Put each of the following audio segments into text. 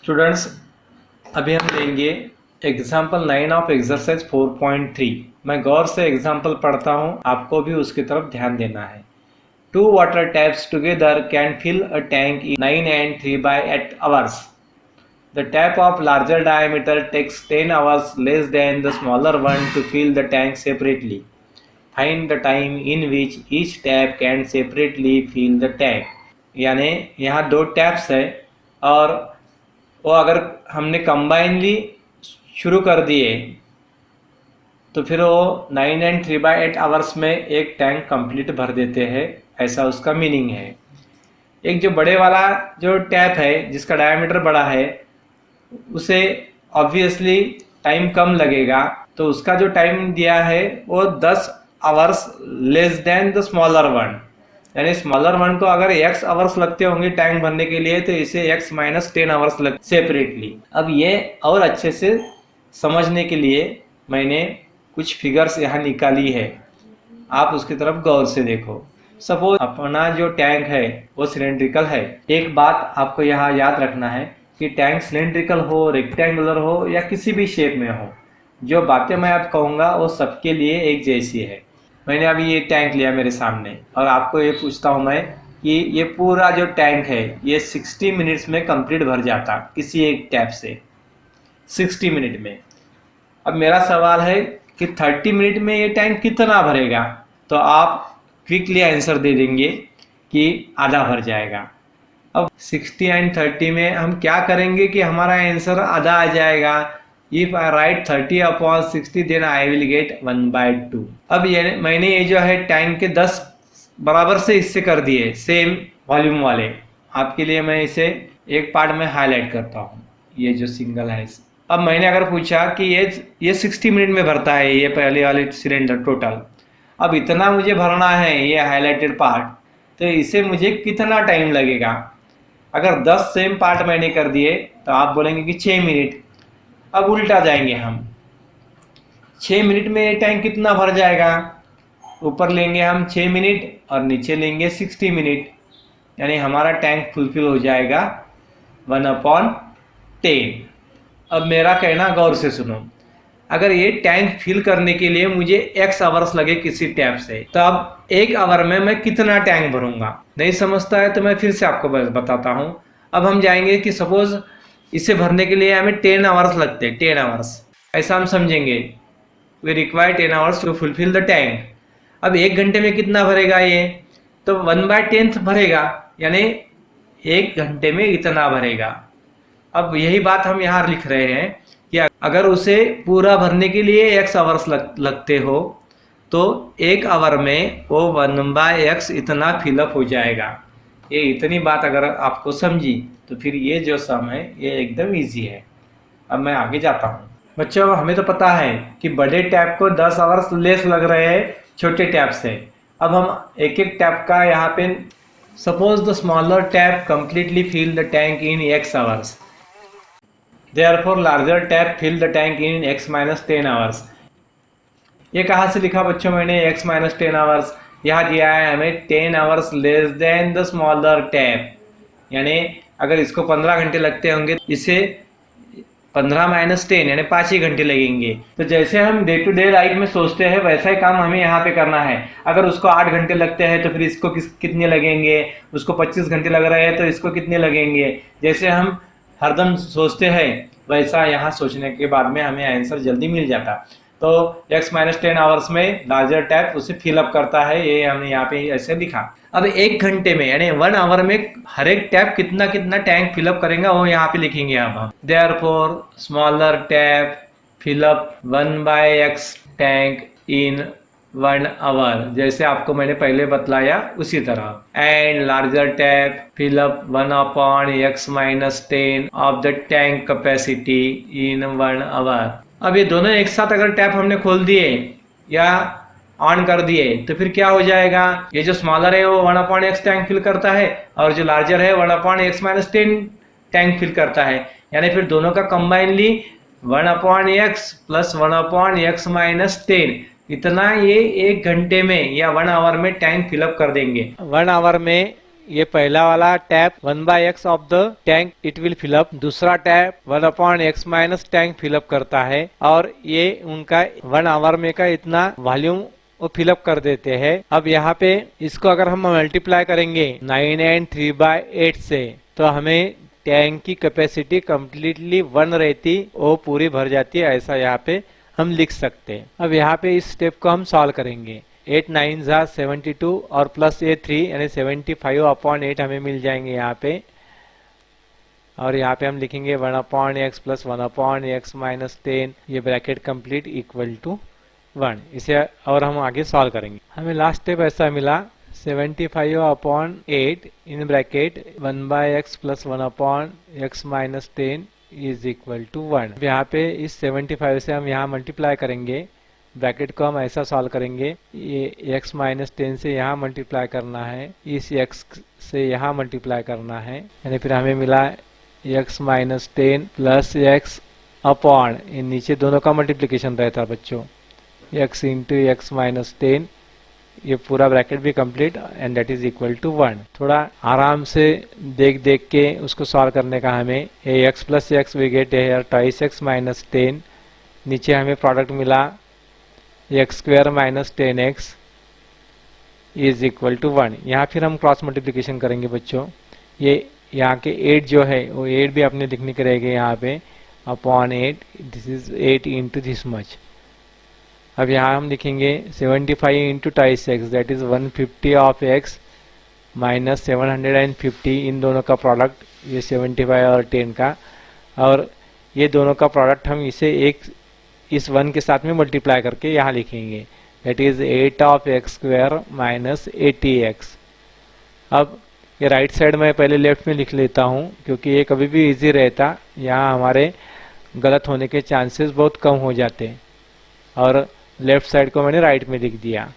Students, अभी हम लेंगे एग्जाम्पल 9 ऑफ एक्सरसाइज 4.3। मैं गौर से एग्जाम्पल पढ़ता हूँ, आपको भी उसकी तरफ ध्यान देना है। 2 water taps together can fill a tank in 9 and 3/8 hours. The tap of larger diameter takes 10 hours less than the smaller one to fill the tank separately. Find the time in which each tap can separately fill the tank. यानी यहाँ दो taps है और वो अगर हमने combinedly शुरू कर दिए तो फिर वो 9 and 3/8 आवर्स में एक टैंक कंप्लीट भर देते हैं, ऐसा उसका मीनिंग है। एक जो बड़े वाला जो टैप है जिसका डायमीटर बड़ा है उसे ऑब्वियसली टाइम कम लगेगा, तो उसका जो टाइम दिया है वो 10 hours less than the smaller one. यानी स्मॉलर वन को अगर x आवर्स लगते होंगे टैंक भरने के लिए तो इसे x - 10 आवर्स लग सेपरेटली। अब ये और अच्छे से समझने के लिए मैंने कुछ फिगर्स यहाँ निकाली है, आप उसकी तरफ गौर से देखो। सपोज अपना जो टैंक है वो सिलेंड्रिकल है। एक बात आपको यहाँ याद रखना है कि टैंक सिलेंड्रिकल हो, रेक्टेंगुलर हो या किसी भी शेप में हो, जो बातें मैं आप कहूँगा वो सबके लिए एक जैसी है। मैंने अभी ये टैंक लिया मेरे सामने और आपको ये पूछता हूँ मैं कि ये पूरा जो टैंक है ये 60 मिनट्स में कंप्लीट भर जाता किसी एक टैप से, 60 मिनट में। अब मेरा सवाल है कि 30 मिनट में ये टैंक कितना भरेगा, तो आप क्विकली आंसर दे देंगे कि आधा भर जाएगा। अब 60 एंड 30 में हम क्या करेंगे कि हमारा आंसर आधा आ जाएगा। If I write 30/60 then I will get 1/2। अब ये मैंने ये जो है टैंक के 10 बराबर से हिस्से कर दिए सेम वॉल्यूम वाले। आपके लिए मैं इसे एक पार्ट में हाईलाइट करता हूँ, ये जो सिंगल है। अब मैंने अगर पूछा कि ये 60 मिनट में भरता है ये पहले वाले सिलेंडर टोटल, अब इतना मुझे भरना है ये हाईलाइटेड पार्ट, तो इसे मुझे कितना टाइम लगेगा। अगर 10 सेम पार्ट मैंने कर दिए तो आप बोलेंगे कि 6 मिनट। अब उल्टा जाएंगे हम, 6 मिनट में ये टैंक कितना भर जाएगा। ऊपर लेंगे हम 6 मिनट और नीचे लेंगे 60 मिनट, यानी हमारा टैंक फुलफिल हो जाएगा 1/10। अब मेरा कहना गौर से सुनो, अगर ये टैंक फिल करने के लिए मुझे x आवर्स लगे किसी टैप से, तो अब 1 आवर में मैं कितना टैंक भरूंगा। नहीं समझता है तो मैं फिर से आपको बताता हूँ। अब हम जाएंगे कि सपोज इसे भरने के लिए हमें 10 आवर्स लगते हैं, 10 आवर्स ऐसा हम समझेंगे। We require 10 hours to fulfil the tank. अब 1 घंटे में कितना भरेगा ये, तो 1/10 भरेगा, यानी 1 घंटे में इतना भरेगा। अब यही बात हम यहाँ लिख रहे हैं कि अगर उसे पूरा भरने के लिए x आवर्स लगते हो तो 1 आवर में वो 1/x इतना फिलअप हो जाएगा। ये इतनी बात अगर आपको समझी तो फिर ये जो सम है ये एकदम इजी है। अब मैं आगे जाता हूँ। बच्चों, हमें तो पता है कि बड़े टैप को 10 आवर्स लेस लग रहे हैं छोटे टैप से। अब हम एक एक टैप का यहाँ पे, suppose the smaller tap completely fill the tank in x hours, therefore larger tap fill the tank in x - 10 hours. ये कहाँ से लिखा बच्चों मैंने x - 10 आवर्स? यहाँ दिया है हमें 10 hours less than the smaller tap, यानी अगर इसको 15 घंटे लगते होंगे, इसे 15 - 10 यानी 5 ही घंटे लगेंगे। तो जैसे हम डे टू डे लाइफ में सोचते हैं वैसा ही काम हमें यहाँ पे करना है। अगर उसको 8 घंटे लगते हैं तो फिर इसको कितने लगेंगे, उसको 25 घंटे लग रहे हैं तो इसको कितने लगेंगे। जैसे हम हरदम सोचते हैं वैसा यहाँ सोचने के बाद में हमें आंसर जल्दी मिल जाता। तो x - 10 आवर्स में लार्जर टैप उसे फिलअप करता है, ये हमने यहाँ पे ऐसे लिखा। अब 1 घंटे में यानी 1 आवर में हर एक टैप कितना कितना टैंक फिलअप करेगा वो यहाँ पे लिखेंगे हम। Therefore smaller tap fill up 1/x tank in 1 hour, जैसे आपको मैंने पहले बतलाया उसी तरह। And larger tap fill up 1/x - 10 of the tank capacity in 1 hour. अब ये दोनों एक साथ अगर टैप हमने खोल दिए या ऑन कर दिए तो फिर क्या हो जाएगा, ये जो स्मॉलर है वो 1/x टैंक फिल करता है और जो लार्जर है 1/x - 10 टैंक फिल करता है। यानी फिर दोनों का कंबाइनली 1/x + 1/x - 10 इतना ये 1 घंटे में या 1 आवर में टैंक फिलअप कर देंगे। 1 आवर में ये पहला वाला tap 1/x of the tank it will fill up, दूसरा tap 1/x minus tank fill up करता है और ये उनका 1 आवर में का इतना वॉल्यूम वो फिलअप कर देते हैं। अब यहाँ पे इसको अगर हम मल्टीप्लाई करेंगे 9 and 3/8 से तो हमें टैंक की कैपेसिटी कम्प्लीटली 1 रहती, वो पूरी भर जाती है, ऐसा यहाँ पे हम लिख सकते हैं। अब यहाँ पे इस स्टेप को हम सॉल्व करेंगे। 8 9 72 और प्लस ये 3 यानी 75/8 हमें मिल जाएंगे यहाँ पे, और यहाँ पे हम लिखेंगे 1/x प्लस 1/x माइनस 10, ये ब्रैकेट कंप्लीट इक्वल टू 1। इसे और हम आगे सॉल्व करेंगे। हमें लास्ट स्टेप ऐसा मिला 75/8 in bracket 1/x plus 1/x minus 10 is equal to 1। यहाँ पे इस 75 से हम यहाँ मल्टीप्लाई करेंगे, ब्रैकेट को हम ऐसा सॉल्व करेंगे, ये x माइनस 10 से यहाँ मल्टीप्लाई करना है, इस x से यहाँ मल्टीप्लाई करना है, यानी फिर हमें मिला x minus 10 plus x upon, नीचे दोनों का मल्टीप्लिकेशन रहता है बच्चों, x इंटू एक्स माइनस 10, ये पूरा ब्रैकेट भी complete and that is equal to 1। थोड़ा आराम से देख देख के उसको सॉल्व करने का हमें x plus x we get here twice x minus 10, नीचे हमें प्रोडक्ट मिला x square minus 10x is equal to 1। यहाँ फिर हम क्रॉस मल्टीप्लिकेशन करेंगे बच्चों, ये यहाँ के 8 जो है वो 8 भी अपने लिखने के रहेंगे यहाँ पे upon 8, this is 8 into this much. अब यहाँ हम लिखेंगे 75 into twice x that is 150 of x minus 750, इन दोनों का प्रोडक्ट, ये 75 और 10 का, और ये दोनों का प्रोडक्ट हम इसे एक इस 1 के साथ में मल्टीप्लाई करके यहाँ लिखेंगे, that is 8 of x square minus 80x। अब ये राइट साइड में पहले लेफ्ट में लिख लेता हूँ क्योंकि ये कभी भी इजी रहता, यहाँ हमारे गलत होने के चांसेस बहुत कम हो जाते, और लेफ्ट साइड को मैंने राइट में लिख दिया,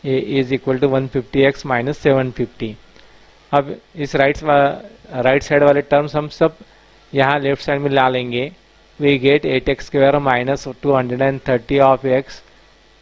A is equal to 150x minus 750। अब इस राइट साइड वाले टर्म्स हम सब यहाँ लेफ्ट साइड में ला लेंगे, we get 8x square minus 230 of x,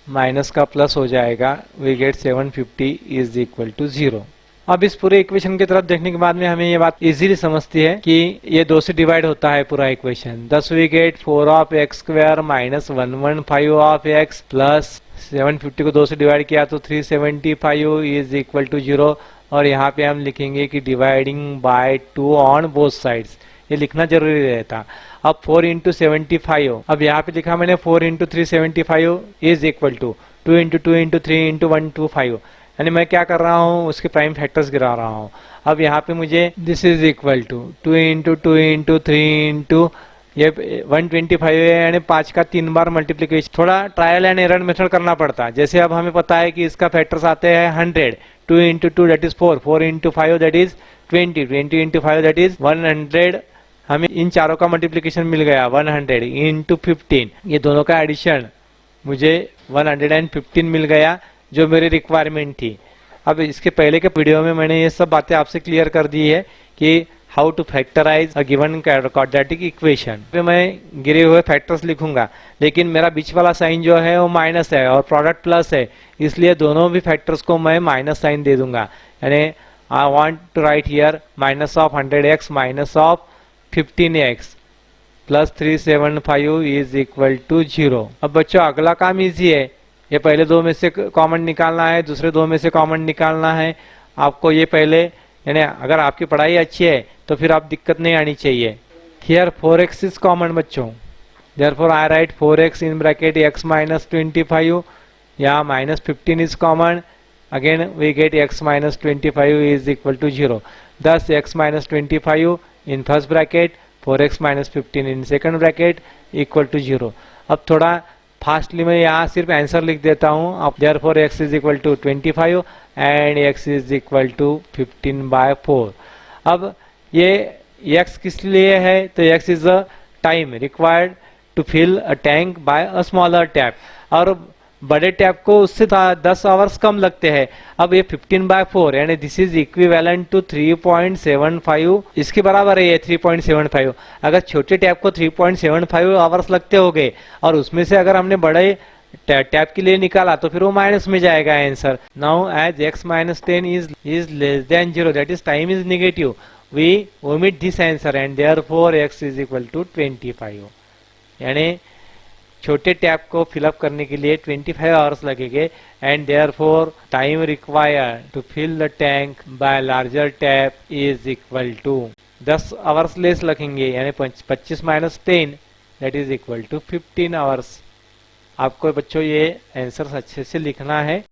minus का प्लस हो जाएगा, we get 750 is equal to 0। अब इस पूरे इक्वेशन की तरफ देखने के बाद में हमें ये बात इजीली समझती है कि ये 2 से डिवाइड होता है पूरा equation. thus we get 4 of x square minus 115 of x plus 750 को 2 से डिवाइड किया तो 375 इज इक्वल टू 0, और यहाँ पे हम लिखेंगे कि dividing by 2 on both sides, ये लिखना जरूरी रहता। अब 4 इंटू 75, अब यहाँ पे लिखा मैंने 4 into 375 is equal to 2 into 2 into 3 into 125, यानी मैं क्या कर रहा हूँ उसके प्राइम फैक्टर्स गिरा रहा हूँ। अब यहाँ पे मुझे this is equal to 2 into 2 into 3 into ये 125 है, यानी 5 का 3 बार मल्टीप्लिकेशन, थोड़ा ट्रायल एंड एरर मेथड करना पड़ता। जैसे अब हमें पता है कि इसका फैक्टर्स आते हैं 100, 2 into 2 that is 4, 4 into 5 that is 20, 20 into 5 that is 100, हमें इन चारों का मल्टीप्लिकेशन मिल गया 100 इंटू 15, ये दोनों का एडिशन मुझे 115 मिल गया जो मेरी रिक्वायरमेंट थी। अब इसके पहले के वीडियो में मैंने ये सब बातें आपसे क्लियर कर दी है कि how to factorise a given quadratic equation. पे मैं गिरे हुए फैक्टर्स लिखूंगा, लेकिन मेरा बीच वाला साइन जो है वो माइनस है और प्रोडक्ट प्लस है, इसलिए दोनों भी फैक्टर्स को मैं माइनस साइन दे दूंगा, यानी I want to write here minus of 100x minus of 15x plus 375 is equal to 0। अब बच्चों अगला काम इजी है, ये पहले 2 में से कॉमन निकालना है, दूसरे 2 में से कॉमन निकालना है आपको। ये पहले, यानी अगर आपकी पढ़ाई अच्छी है तो फिर आप दिक्कत नहीं आनी चाहिए। हियर 4x इज कॉमन बच्चों, therefore I write 4x in bracket x minus 25, या minus 15 is common, again we get x minus 25 is equal to 0। thus x minus 25 in first bracket, 4x minus 15 in second bracket equal to 0। अब थोड़ा fastly मैं यहाँ सिर्फ answer लिख देता हूँ। अब therefore x is equal to 25 and x is equal to 15/4। अब ये x किस लिए है, तो x is a time required to fill a tank by a smaller tap, और बड़े टैप को उससे 10 आवर्स कम लगते हैं। अब ये 15/4 यानी दिस इज इक्विवेलेंट टू 3.75, इसके बराबर है ये 3.75। अगर छोटे टैप को 3.75 आवर्स लगते होंगे और उसमें से अगर हमने बड़े टैप के लिए निकाला तो फिर वो माइनस में जाएगा answer. Now as x minus 10 is less than 0, that is time is negative, we omit this answer and therefore x is equal to 25। यानी छोटे टैप को फिलअप करने के लिए 25 आवर्स लगेंगे and therefore time required to fill the tank by larger tap is equal to 10 hours less लगेंगे, यानी 25 minus 10 that is equal to 15 hours. आपको बच्चों ये आंसर अच्छे से लिखना है।